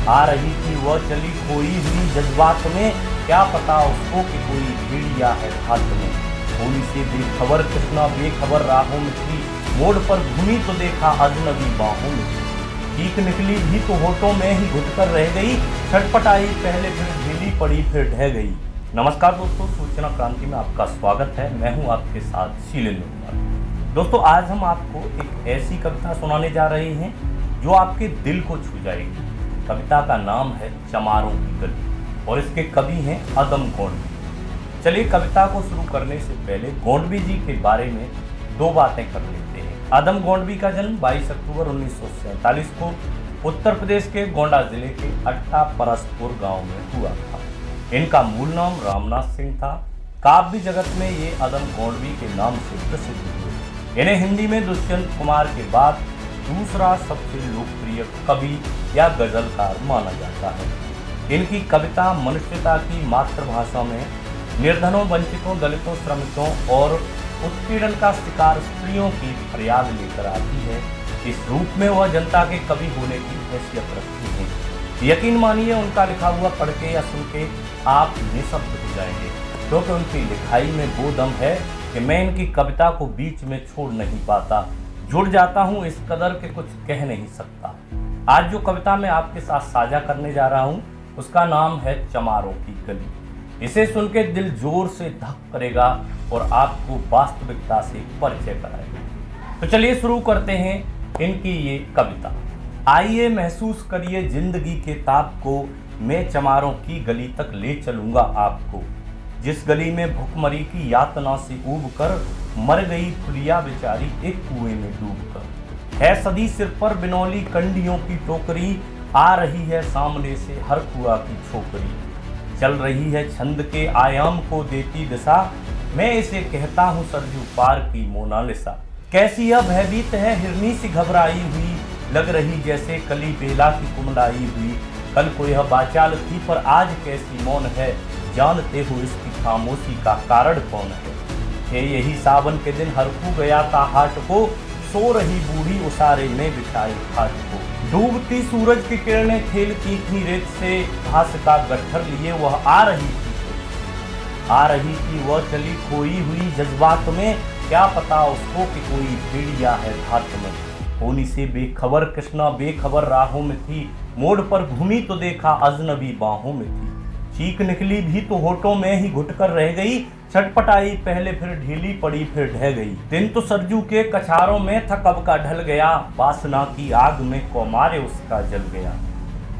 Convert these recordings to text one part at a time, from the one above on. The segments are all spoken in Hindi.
आ रही थी वह चली खोई हुई जज्बात में, क्या पता उसको कि कोई भेड़िया है हाथ में। होली से बेखबर कृष्णा बेखबर राहों में थी, मोड़ पर घूमी तो देखा अजनबी बाहों में थी। चीख निकली भी तो होठों में ही घुटकर रह गई, छटपटाई पहले फिर ढीली पड़ी फिर ढह गई। नमस्कार दोस्तों, सूचना क्रांति में आपका स्वागत है। मैं हूं आपके साथ शीलेंद्र कुमार। दोस्तों, आज हम आपको एक ऐसी कविता सुनाने जा रहे हैं जो आपके दिल को छू जाएगी। कविता का नाम है चमारों की गली और इसके कवि हैं अदम गोंडवी। चलिए कविता को शुरू करने से पहले गोंडवी जी के बारे में दो बातें कर लेते हैं। अदम गोंडवी का जन्म 22 अक्टूबर 1947 को उत्तर प्रदेश के गोंडा जिले के अट्टा परसपुर गांव में हुआ था। इनका मूल नाम रामनाथ सिंह था। काव्य जगत में ये अदम गोंडवी के नाम से प्रसिद्ध हुए। इन्हें हिंदी में दुष्यंत कुमार के बाद दूसरा सबसे लोकप्रिय कवि या गजलकार माना जाता है। इनकी कविता मनुष्यता की मातृभाषा में निर्धनों, वंचितों, दलितों, श्रमिकों और उत्पीड़न का शिकार स्त्रियों की फरियाद लेकर आती है। इस रूप में वह जनता के कवि होने की हैसियत रखती हैं। यकीन मानिए, उनका लिखा हुआ पढ़ के या सुन के आप निःशब्द हो जाएंगे, क्योंकि उनकी लिखाई में वो दम है कि मैं इनकी कविता को बीच में छोड़ नहीं पाता, जुड़ जाता हूँ इस कदर के कुछ कह नहीं सकता। आज जो कविता मैं आपके साथ साझा करने जा रहा हूँ उसका नाम है चमारों की गली। इसे सुन के दिल जोर से धक करेगा और आपको वास्तविकता से परिचय कराएगा। तो चलिए शुरू करते हैं इनकी ये कविता। आइए महसूस करिए जिंदगी के ताप को, मैं चमारों की गली तक ले चलूंगा आपको। जिस गली में भुखमरी की यातना से ऊब कर मर गई फुलिया बेचारी एक कुएं में डूबकर। है सदी सिर पर बिनौली कंडियों की टोकरी, आ रही है सामने से हर कुआ की छोकरी। चल रही है छंद के आयाम को देती दिशा, मैं इसे कहता हूँ सरजू पार की मोनालिसा। कैसी अब भयभीत है हिरनी सी घबराई हुई, लग रही जैसे कली बेला की कुमलाई हुई। कल को यह बाचाल थी पर आज कैसी मौन है, जानते हो इसकी खामोशी का कारण कौन है। यही सावन के दिन हरकू गया था हाट को, सो रही बूढ़ी उसारे में बिछाए खाट को। डूबती सूरज की किरणें खेलती थी रेत से, घास का गट्ठर लिए वह आ रही थी वह चली खोई हुई जज्बात में, क्या पता उसको कि कोई भेड़िया है हाथ में। होली से बेखबर कृष्णा बेखबर राहों में थी, मोड़ पर घूमी तो देखा अजनबी बाहों में थी। चीख निकली भी तो होठों में ही घुटकर रह गई, छटपटाई पहले फिर ढीली पड़ी फिर ढह गई। दिन तो सरजू के कछारों में था कब का ढल गया, वासना की आग में कौमारे उसका जल गया।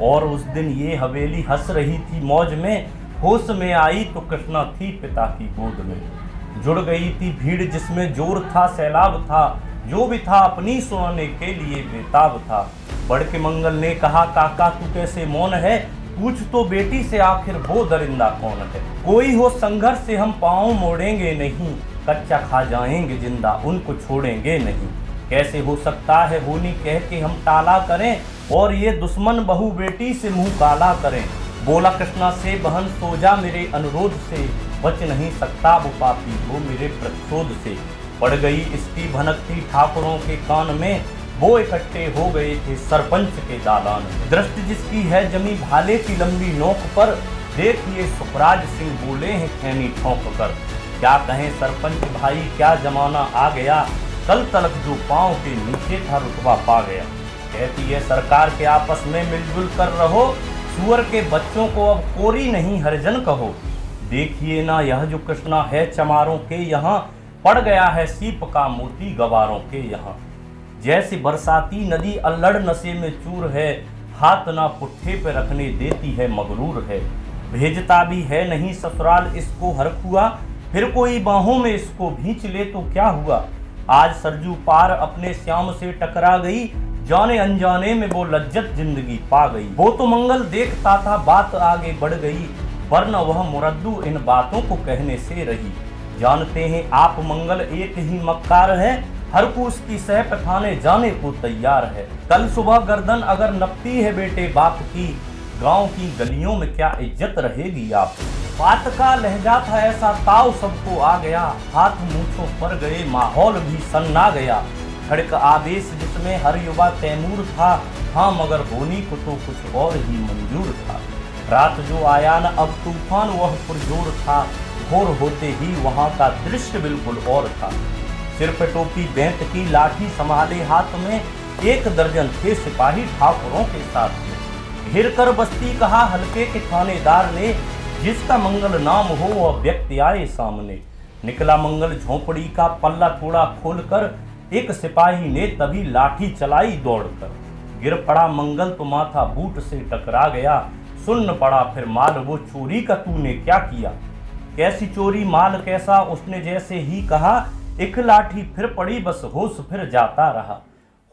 और उस दिन ये हवेली हंस रही थी मौज में, होश में आई तो कृष्णा थी पिता की गोद में। जुड़ गई थी भीड़ जिसमें जोर था सैलाब था, जो भी था अपनी सुनाने के लिए बेताब था। बड़ के मंगल ने कहा काका तू कैसे मौन है, पूछ तो बेटी से आखिर वो दरिंदा कौन है। कोई हो संघर्ष से हम पाँव मोड़ेंगे नहीं, कच्चा खा जाएंगे जिंदा उनको छोड़ेंगे नहीं। कैसे हो सकता है होनी कह के हम टाला करें, और ये दुश्मन बहू बेटी से मुंह काला करें। बोला कृष्णा से बहन सो जा मेरे अनुरोध से, बच नहीं सकता वो पापी हो मेरे प्रतिशोध से। पड़ गई इसकी भनकती ठाकुरों के कान में, वो इकट्ठे हो गए थे सरपंच के दालान में। दृष्टि जिसकी है जमी भाले की लंबी नोक पर, देखिए सुखराज सिंह बोले हैं खैनी ठोंक कर। क्या कहें सरपंच भाई क्या जमाना आ गया, कल तलक जो पांव के नीचे था रुतबा पा गया। कहती है सरकार के आपस में मिलजुल कर रहो, सुअर के बच्चों को अब कोरी नहीं हरिजन कहो। देखिए ना यह जो कृष्णा है चमारों के यहाँ, पड़ गया है सीप का मोती गवारों के यहाँ। जैसे बरसाती नदी अल्लड़ नशे में चूर है, हाथ ना पुट्ठे पे रखने देती है मगरूर है। भेजता भी है नहीं ससुराल इसको हर कुआ, फिर कोई बाहों में इसको भींच ले तो क्या हुआ। आज सरजू पार अपने श्याम से टकरा गई, जाने अनजाने में वो लज्जत जिंदगी पा गई। वो तो मंगल देखता था बात आगे बढ़ गई, वरना वह मुरद्दू इन बातों को कहने से रही। जानते हैं आप मंगल एक ही मक्कार है, हर को उसकी सह पठाने जाने को तैयार है। कल सुबह गर्दन अगर नपती है बेटे बाप की, गांव की गलियों में क्या इज्जत रहेगी आप। बात का लहजा था ऐसा ताव सबको आ गया, हाथ मूछों पर गए माहौल भी सन्ना गया। खड़क आवेश जिसमें हर युवा तैमूर था, हाँ मगर होनी को तो कुछ और ही मंजूर था। रात जो आया न अब तूफान वह पुरजोर था, भोर होते ही वहां का दृश्य बिल्कुल और था। सिर पे टोपी बेंत की लाठी संभाले हाथ में, 1 दर्जन थे सिपाही ठाकुरों के साथ में। घिर कर बस्ती कहा हल्के के थानेदार ने, जिसका मंगल नाम हो वह व्यक्ति आए सामने। निकला मंगल झोंपड़ी का पल्ला थोड़ा खोलकर, एक सिपाही ने तभी लाठी चलाई दौड़कर। गिर पड़ा मंगल तो माथा बूट से टकरा गया, सुन्न पड़ा फिर माल वो चोरी का तूने क्या किया। कैसी चोरी माल कैसा उसने जैसे ही कहा, एक लाठी फिर पड़ी बस होश फिर जाता रहा।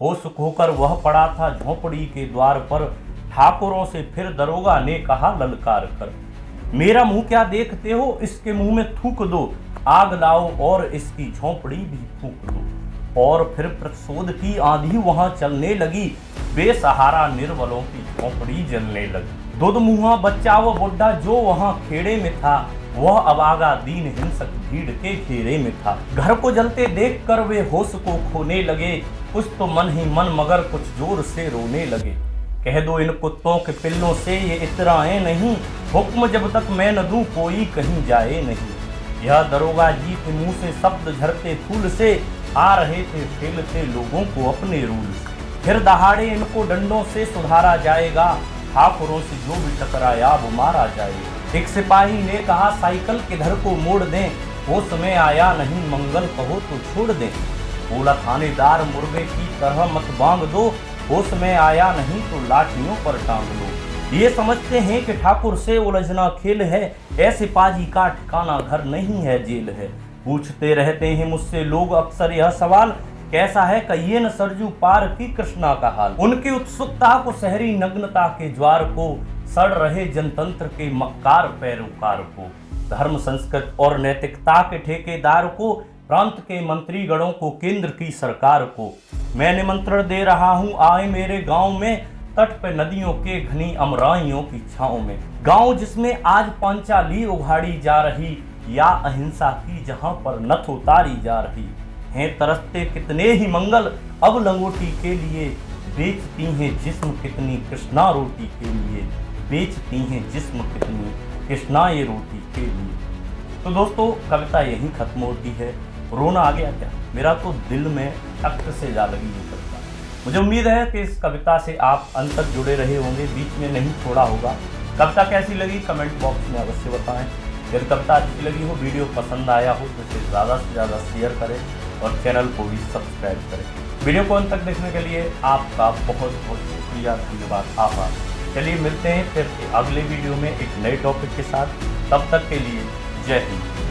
होश खोकर वह पड़ा था झोंपड़ी के द्वार पर, ठाकुरों से फिर दरोगा ने कहा ललकार कर, मेरा मुंह क्या देखते हो, इसके मुंह में थूक दो, आग लाओ और इसकी झोंपड़ी भी फूंक दो। और फिर प्रतिशोध की आंधी वहां चलने लगी, बेसहारा निर्बलों की झोंपड़ी जलने लगी। दुध मुहा बच्चा वो बुढ़ा जो वहां खेड़े में था, वह अबागा दीन हिंसक भीड़ के घेरे में था। घर को जलते देख कर वे होश को खोने लगे, कुछ तो मन ही मन मगर कुछ जोर से रोने लगे। कह दो इन कुत्तों के पिल्लों से ये इतराए नहीं, हुक्म जब तक मैं न दूं कोई कहीं जाए नहीं। यह दरोगा जी के मुंह से शब्द झरते फूल से, आ रहे थे फेलते लोगों को अपने रूल से। फिर दहाड़े इनको डंडों से सुधारा जाएगा, ठाकुरों से जो भी टकराया वो मारा जाएगा। एक सिपाही ने कहा साइकिल किधर को मोड़ दें, वो समय आया नहीं मंगल कहो तो छोड़ दें। बोला थानेदार मुर्गे की तरह मत बांध दो, वो समय आया नहीं तो लाठियों पर टांग लो। ये समझते हैं कि ठाकुर से उलझना खेल है, ऐसे पाजी का ठिकाना घर नहीं है जेल है। पूछते रहते हैं मुझसे लोग अक्सर यह सवाल, कैसा है कहिए न सरजू पार की कृष्णा का हाल। उनकी उत्सुकता को शहरी नग्नता के ज्वार को, सड़ रहे जनतंत्र के मक्कार पैरोकार को, धर्म संस्कृत और नैतिकता के ठेकेदार को, प्रांत के मंत्रीगणों को, केंद्र की सरकार को मैं निमंत्रण दे रहा हूँ, आए मेरे गांव में, तट पे नदियों के घनी अमराइयों की छांव में। गांव जिसमें आज पांचाली उघाड़ी जा रही, या अहिंसा की जहां पर नथ उतारी जा रही। हैं तरसते कितने ही मंगल अब लंगोटी के लिए, बेचती हैं जिस्म कितनी कृष्णा रोटी के लिए, बेचती हैं जिस्म कितनी कृष्णा ये रोटी के लिए। तो दोस्तों कविता यहीं खत्म होती है। रोना आ गया क्या? मेरा तो दिल में टक से जा लगी ये कविता। मुझे उम्मीद है कि इस कविता से आप अंत तक जुड़े रहे होंगे, बीच में नहीं छोड़ा होगा। कविता कैसी लगी कमेंट बॉक्स में अवश्य बताएं। यदि कविता अच्छी लगी हो, वीडियो पसंद आया हो तो इसे ज़्यादा से ज़्यादा शेयर करें और चैनल को भी सब्सक्राइब करें। वीडियो को अंत तक देखने के लिए आपका बहुत बहुत शुक्रिया, धन्यवाद, आभार। चलिए मिलते हैं फिर अगले वीडियो में एक नए टॉपिक के साथ। तब तक के लिए जय हिंद।